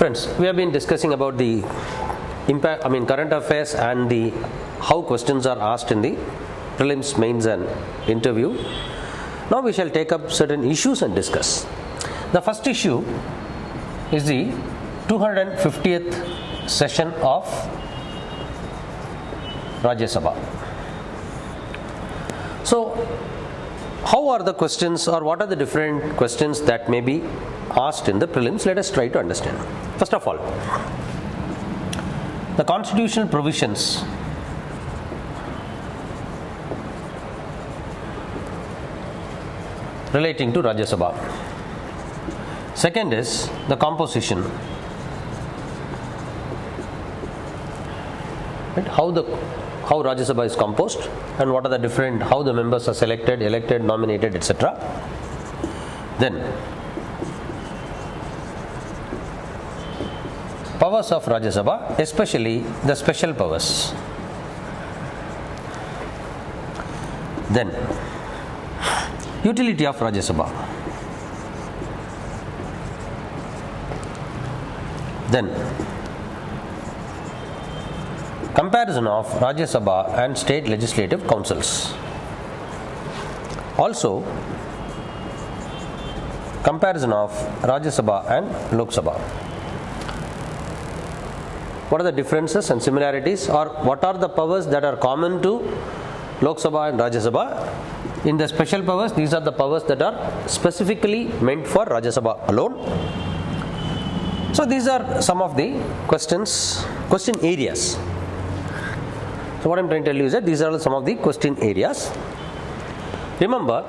Friends, we have been discussing about the current affairs and the how questions are asked in the prelims, mains and interview. Now we shall take up certain issues and discuss. The first issue is the 250th session of Rajya Sabha. So, how are the questions, or what are the different questions that may be asked in the prelims? Let us try to understand. First of all, the constitutional provisions relating to Rajya Sabha. Second is the composition. Right? How Rajya Sabha is composed and what are the different, how the members are selected, elected, nominated, etc. Then, powers of Rajya Sabha, especially the special powers. Then, utility of Rajya Sabha. Then, comparison of Rajya Sabha and state legislative councils. Also, comparison of Rajya Sabha and Lok Sabha. What are the differences and similarities, or what are the powers that are common to Lok Sabha and Rajya Sabha? In the special powers, these are the powers that are specifically meant for Rajya Sabha alone. So these are some of the question areas. So what I am trying to tell you is that these are some of the question areas. Remember,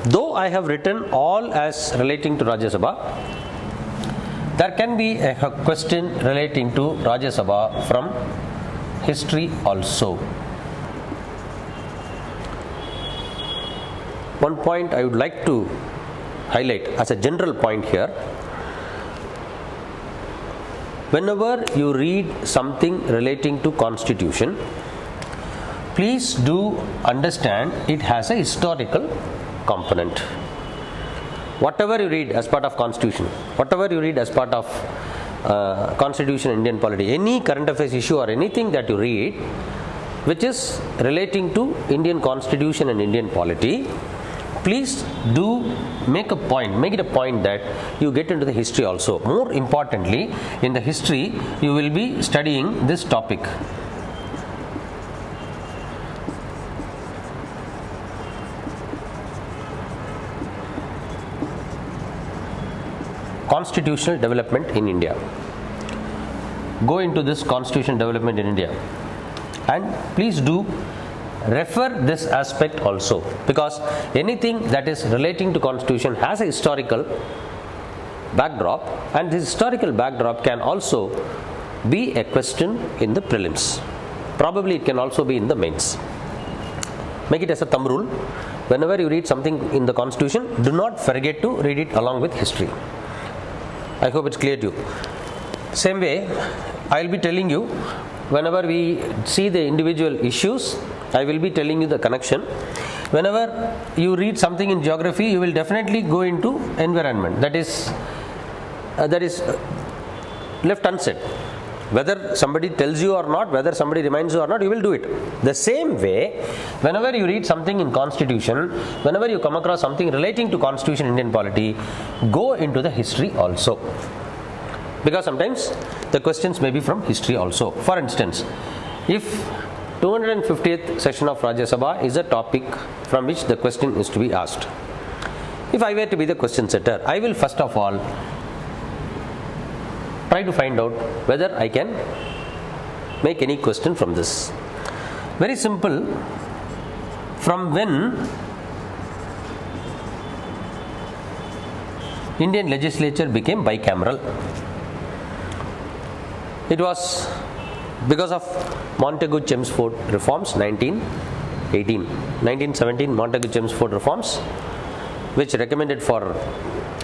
though I have written all as relating to Rajya Sabha, there can be a question relating to Rajya Sabha from history also. One point I would like to highlight as a general point here: whenever you read something relating to Constitution, please do understand it has a historical component. Whatever you read as part of Constitution, whatever you read as part of Constitution, Indian polity, any current affairs issue or anything that you read which is relating to Indian Constitution and Indian polity, please do make it a point that you get into the history also. More importantly, in the history, you will be studying this topic. Constitutional development in India. Go into this constitutional development in India, and please do refer this aspect also, because anything that is relating to Constitution has a historical backdrop, and this historical backdrop can also be a question in the prelims. Probably it can also be in the mains. Make it as a thumb rule. Whenever you read something in the Constitution, do not forget to read it along with history. I hope it's clear to you. Same way, I will be telling you, whenever we see the individual issues, I will be telling you the connection. Whenever you read something in geography, you will definitely go into environment. That is left unsaid. Whether somebody tells you or not, whether somebody reminds you or not, you will do it. The same way, whenever you read something in Constitution, whenever you come across something relating to Constitution, Indian polity, go into the history also. Because sometimes the questions may be from history also. For instance, if 250th session of Rajya Sabha is a topic from which the question is to be asked, if I were to be the question setter, I will first of all try to find out whether I can make any question from this. Very simple. From when Indian legislature became bicameral? It was because of Montagu-Chelmsford reforms, 1917 Montagu-Chelmsford reforms, which recommended for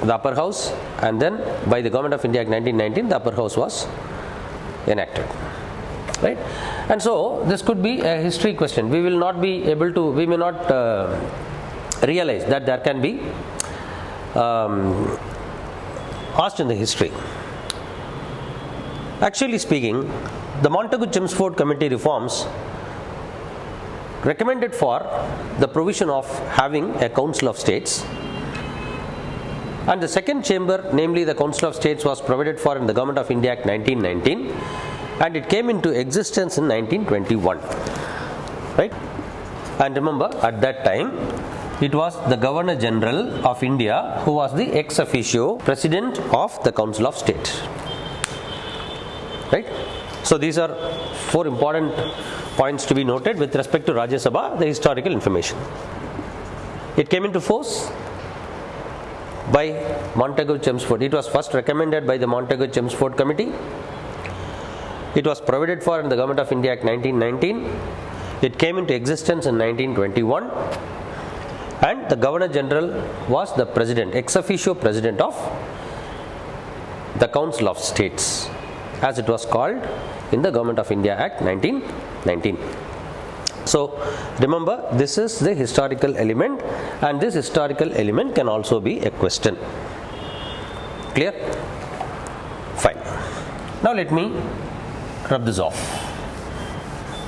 the upper house, and then by the Government of India Act 1919, the upper house was enacted. Right? And so this could be a history question. We will not be able to, we may not realize that there can be asked in the history. Actually speaking, the Montagu-Chelmsford Committee reforms recommended for the provision of having a Council of States, and the second chamber, namely the Council of States, was provided for in the Government of India Act 1919, and it came into existence in 1921. Right? And remember, at that time, it was the Governor General of India who was the ex officio President of the Council of State. Right? So these are four important points to be noted with respect to Rajya Sabha, the historical information. It came into force by Montagu-Chelmsford. It was first recommended by the Montagu-Chelmsford Committee. It was provided for in the Government of India Act 1919. It came into existence in 1921, and the Governor General was the President, ex officio President of the Council of States, as it was called in the Government of India Act 1919. So remember, this is the historical element, and this historical element can also be a question. Clear? Fine. Now let me rub this off.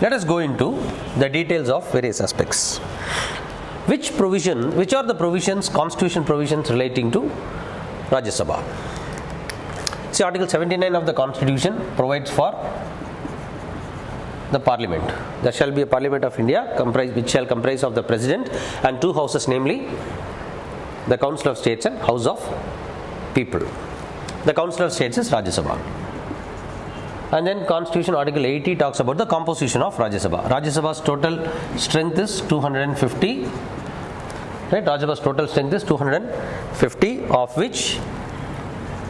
Let us go into the details of various aspects. Which are the provisions, constitution provisions relating to Rajya Sabha? See, Article 79 of the Constitution provides for the Parliament. There shall be a Parliament of India which shall comprise of the President and two houses, namely the Council of States and House of People. The Council of States is Rajya Sabha. And then Constitution Article 80 talks about the composition of Rajya Sabha. Rajya Sabha's total strength is 250. Right? Rajya Sabha's total strength is 250, of which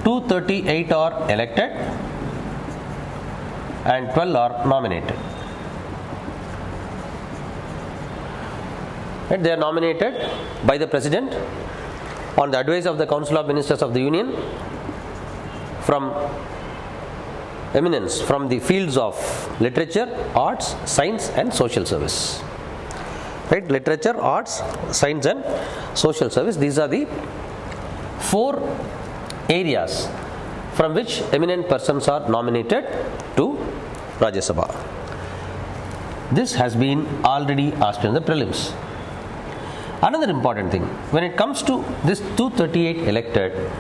238 are elected and 12 are nominated. Right? They are nominated by the President on the advice of the Council of Ministers of the Union from eminence from the fields of literature, arts, science and social service. Right? Literature, arts, science and social service. These are the four areas from which eminent persons are nominated to Rajya Sabha. This has been already asked in the prelims. Another important thing, when it comes to this 238 elected,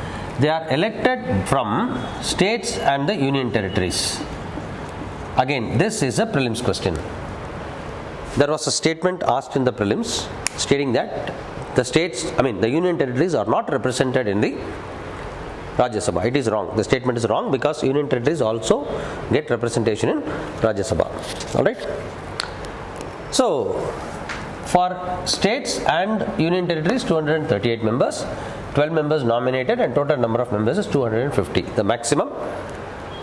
they are elected from states and the union territories. Again, this is a prelims question. There was a statement asked in the prelims stating that the union territories are not represented in the Rajya Sabha. It is wrong. The statement is wrong because union territories also get representation in Rajya Sabha. Alright? So, for states and union territories, 238 members. 12 members nominated, and total number of members is 250. The maximum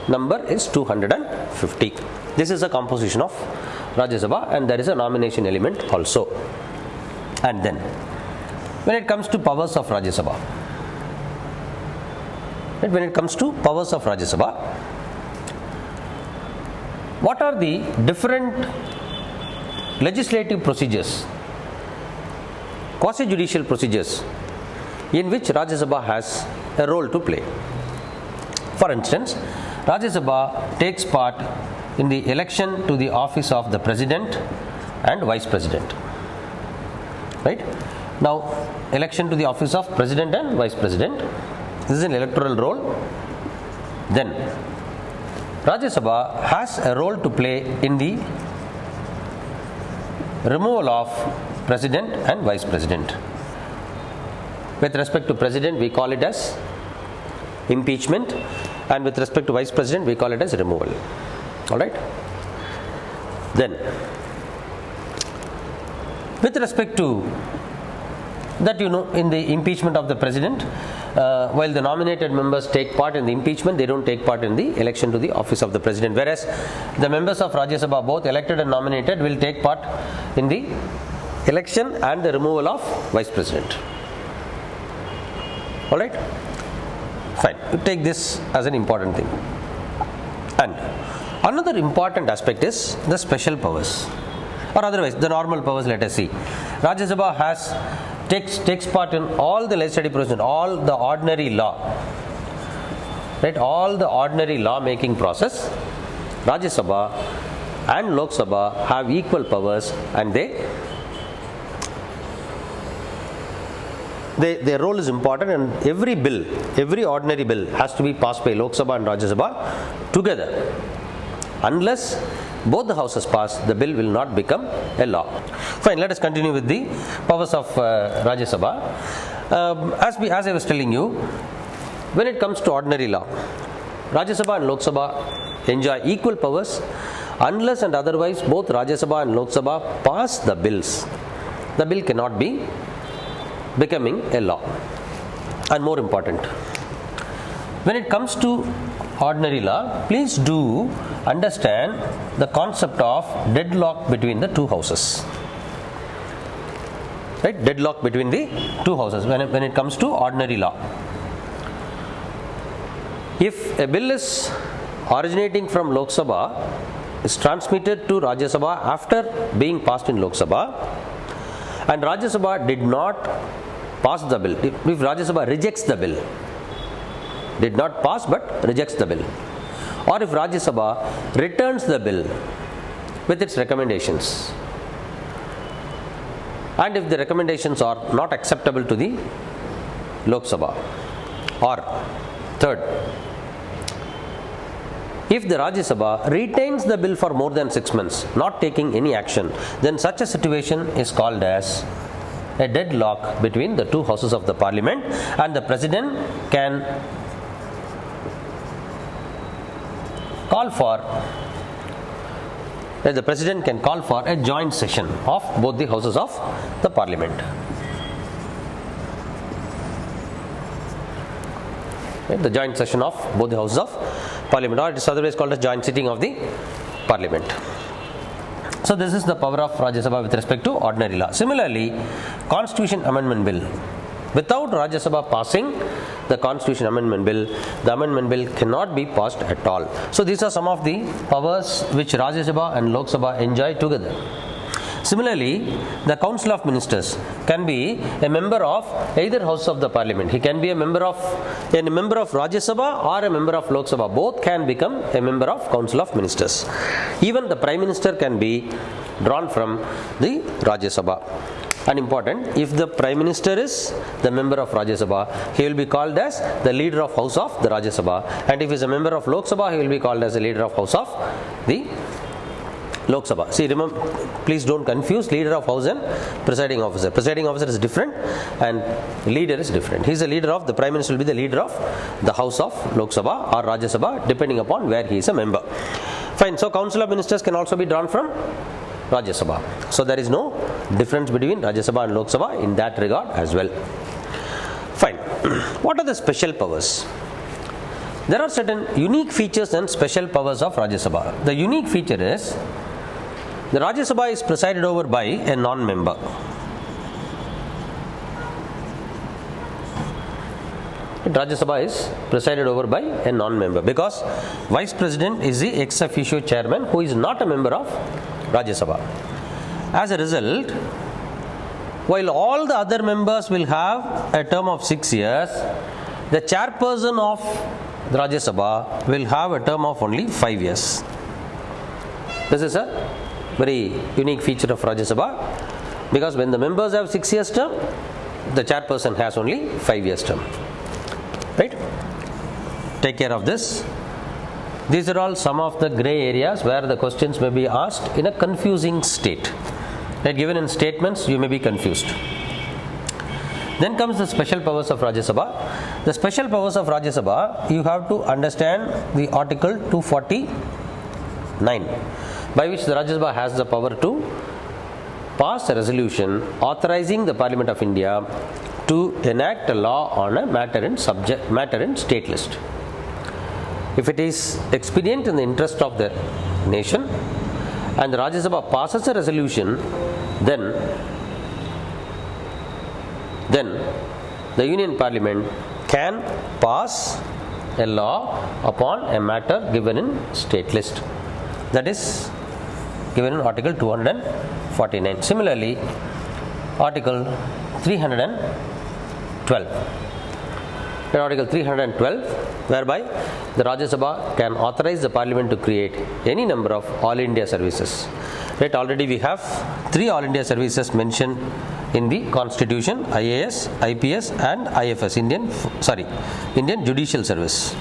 number is 250. This is a composition of Rajya Sabha, and there is a nomination element also. And then, when it comes to powers of Rajya Sabha, what are the different legislative procedures, quasi-judicial procedures in which Rajya Sabha has a role to play? For instance, Rajya Sabha takes part in the election to the office of the President and Vice President. Right? Now, election to the office of President and Vice President, this is an electoral role. Then, Rajya Sabha has a role to play in the removal of President and Vice President. With respect to President, we call it as impeachment, and with respect to Vice President, we call it as removal. Alright? Then, with respect to that, in the impeachment of the President, while the nominated members take part in the impeachment, they don't take part in the election to the office of the President. Whereas the members of Rajya Sabha, both elected and nominated, will take part in the election and the removal of Vice President. Alright? Fine. You take this as an important thing. And another important aspect is the special powers, or otherwise the normal powers. Let us see. Rajya Sabha takes part in all the legislative procedure, all the ordinary law. right, all the ordinary law making process, Rajya Sabha and Lok Sabha have equal powers, and their role is important, and every ordinary bill has to be passed by Lok Sabha and Rajya Sabha together. Unless both the houses pass, the bill will not become a law. Fine, let us continue with the powers of Rajya Sabha. As I was telling you, when it comes to ordinary law, Rajya Sabha and Lok Sabha enjoy equal powers. Unless and otherwise both Rajya Sabha and Lok Sabha pass the bills, the bill cannot be becoming a law. And more important, when it comes to ordinary law, please do understand the concept of deadlock between the two houses. Right? Deadlock between the two houses when it comes to ordinary law. If a bill is originating from Lok Sabha is transmitted to Rajya Sabha after being passed in Lok Sabha, and Rajya Sabha did not pass the bill, if Rajya Sabha rejects the bill, did not pass but rejects the bill, or if Rajya Sabha returns the bill with its recommendations, and if the recommendations are not acceptable to the Lok Sabha, or third, if the Rajya Sabha retains the bill for more than 6 months, not taking any action, then such a situation is called as a deadlock between the two houses of the parliament, and the president can call for a joint session of both the houses of the parliament. Right, the joint session of both the houses of parliament, or it is otherwise called as joint sitting of the parliament. So this is the power of Rajya Sabha with respect to ordinary law. Similarly, Constitution Amendment Bill. Without Rajya Sabha passing the Constitution Amendment Bill, the Amendment Bill cannot be passed at all. So these are some of the powers which Rajya Sabha and Lok Sabha enjoy together. Similarly, the Council of Ministers can be a member of either house of the parliament. He can be a member of Rajya Sabha or a member of Lok Sabha. Both can become a member of Council of Ministers. Even the Prime Minister can be drawn from the Rajya Sabha. And important, if the Prime Minister is the member of Rajya Sabha, he will be called as the leader of House of the Rajya Sabha. And if he is a member of Lok Sabha, he will be called as the leader of House of the Lok Sabha. See, remember, please don't confuse leader of house and presiding officer. Presiding officer is different and leader is different. He is the leader of, the Prime Minister will be the leader of the house of Lok Sabha or Rajya Sabha, depending upon where he is a member. Fine. So, Council of Ministers can also be drawn from Rajya Sabha. So, there is no difference between Rajya Sabha and Lok Sabha in that regard as well. Fine. What are the special powers? There are certain unique features and special powers of Rajya Sabha. The unique feature is the Rajya Sabha is presided over by a non-member. Rajya Sabha is presided over by a non-member because Vice President is the ex officio chairman who is not a member of Rajya Sabha. As a result, while all the other members will have a term of 6 years, the chairperson of the Rajya Sabha will have a term of only 5 years. This is a very unique feature of Rajya Sabha because when the members have 6 years term, the chairperson has only 5 years term. Right? Take care of this. These are all some of the grey areas where the questions may be asked in a confusing state. Right? Given in statements, you may be confused. Then comes the special powers of Rajya Sabha. The special powers of Rajya Sabha, you have to understand the Article 249, by which the Rajya Sabha has the power to pass a resolution authorizing the Parliament of India to enact a law on a matter in state list. If it is expedient in the interest of the nation and the Rajya Sabha passes a resolution, then the Union Parliament can pass a law upon a matter given in state list. That is given in Article 249. Similarly, Article 312. and Article 312, whereby the Rajya Sabha can authorize the Parliament to create any number of All India services. Right, already we have 3 All India services mentioned in the Constitution: IAS, IPS, and IFS, Indian Judicial Service.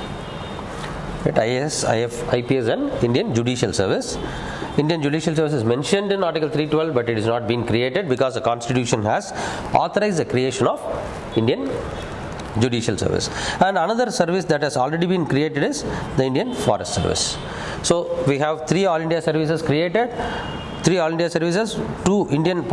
Right, IAS, IPS, and Indian Judicial Service. Indian Judicial Service is mentioned in Article 312, but it is not been created because the Constitution has authorized the creation of Indian Judicial Service. And another service that has already been created is the Indian Forest Service. So we have 3 All India services created. 3 All India services, 2 Indian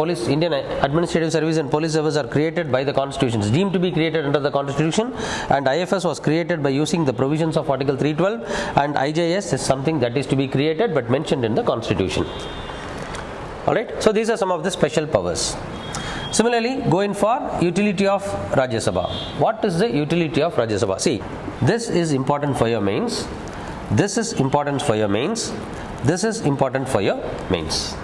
Administrative Service and Police Service are created by the Constitution. It's deemed to be created under the Constitution, and IFS was created by using the provisions of Article 312, and IJS is something that is to be created but mentioned in the Constitution. Alright, so these are some of the special powers. Similarly, going for utility of Rajya Sabha. What is the utility of Rajya Sabha? See, this is important for your mains. This is important for your mains. This is important for your mains.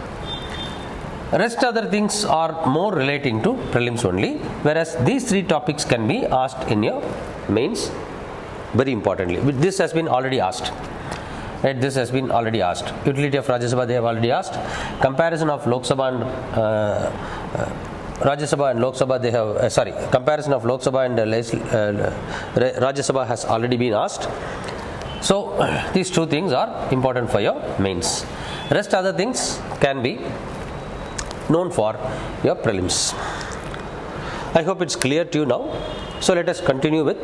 Rest other things are more relating to prelims only, whereas these 3 topics can be asked in your mains very importantly. This has been already asked. Right, this has been already asked. Utility of Rajya Sabha they have already asked. Comparison of Lok Sabha and Rajya Sabha and Lok Sabha they have comparison of Lok Sabha and Rajya Sabha has already been asked. So these 2 things are important for your mains. Rest other things can be known for your prelims. I hope it's clear to you now. So let us continue with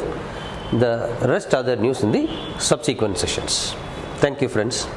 the rest other news in the subsequent sessions. Thank you, friends.